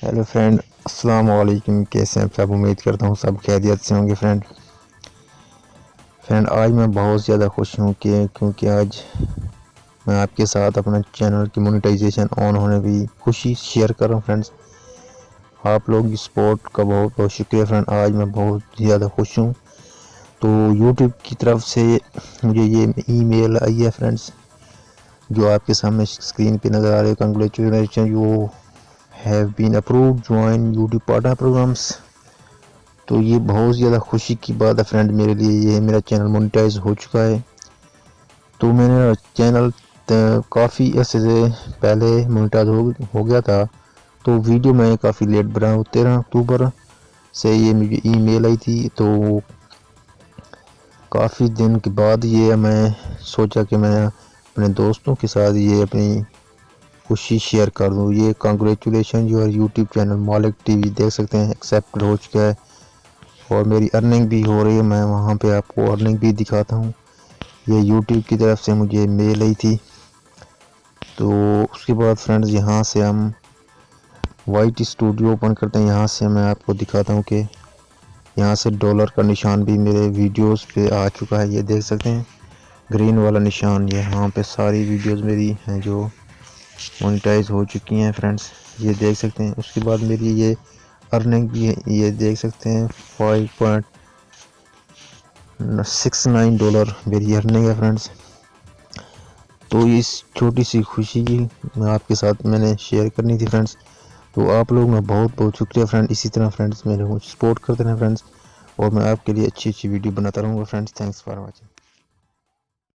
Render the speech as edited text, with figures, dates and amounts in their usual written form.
Hello friend, अस्सलाम वालेकुम। कैसे हैं सब? उम्मीद करता हूँ सब खैरियत से होंगे। फ्रेंड आज मैं बहुत ज़्यादा खुश हूँ कि क्योंकि आज मैं आपके साथ अपना चैनल की मोनेटाइजेशन ऑन होने की खुशी शेयर कर रहा हूँ। फ्रेंड्स, आप लोग की सपोर्ट का बहुत बहुत शुक्रिया। फ्रेंड आज मैं बहुत ज़्यादा खुश हूँ। तो यूट्यूब की तरफ से मुझे ये ईमेल आई है फ्रेंड्स, जो आपके सामने स्क्रीन पे नज़र आ रहे हो। Congratulation, you have been approved join YouTube partner programs. तो ये बहुत ज़्यादा खुशी की बात है फ्रेंड मेरे लिए। ये मेरा चैनल मोनेटाइज हो चुका है। तो मेरा चैनल काफ़ी अर्से से पहले मोनेटाइज हो गया था। तो वीडियो मैं काफ़ी लेट बना हूँ। 13 अक्टूबर से ये मुझे ईमेल आई थी। तो काफ़ी दिन के बाद ये मैं सोचा कि मैं अपने दोस्तों के साथ ये अपनी खुशी शेयर कर दूँ। ये कांग्रेचुलेशन योर यूट्यूब चैनल मालिक टीवी देख सकते हैं एक्सेप्ट हो चुका है और मेरी अर्निंग भी हो रही है। मैं वहाँ पे आपको अर्निंग भी दिखाता हूँ। ये यूट्यूब की तरफ से मुझे मेल आई थी। तो उसके बाद फ्रेंड्स यहाँ से हम वाइट स्टूडियो ओपन करते हैं। यहाँ से मैं आपको दिखाता हूँ कि यहाँ से डॉलर का निशान भी मेरे वीडियोस पे आ चुका है। ये देख सकते हैं ग्रीन वाला निशान। यहाँ पे सारी वीडियोस मेरी हैं जो मोनेटाइज हो चुकी हैं फ्रेंड्स, ये देख सकते हैं। उसके बाद मेरी ये अर्निंग भी है, ये देख सकते हैं। $5.69 मेरी अर्निंग है फ्रेंड्स। तो इस छोटी सी खुशी की मैं आपके साथ मैंने शेयर करनी थी फ्रेंड्स। तो आप लोग मैं बहुत बहुत शुक्रिया फ्रेंड। इसी तरह फ्रेंड्स मेरे को सपोर्ट करते रहें फ्रेंड्स, और मैं आपके लिए अच्छी अच्छी वीडियो बनाता रहूँगा फ्रेंड्स। Thanks for watching.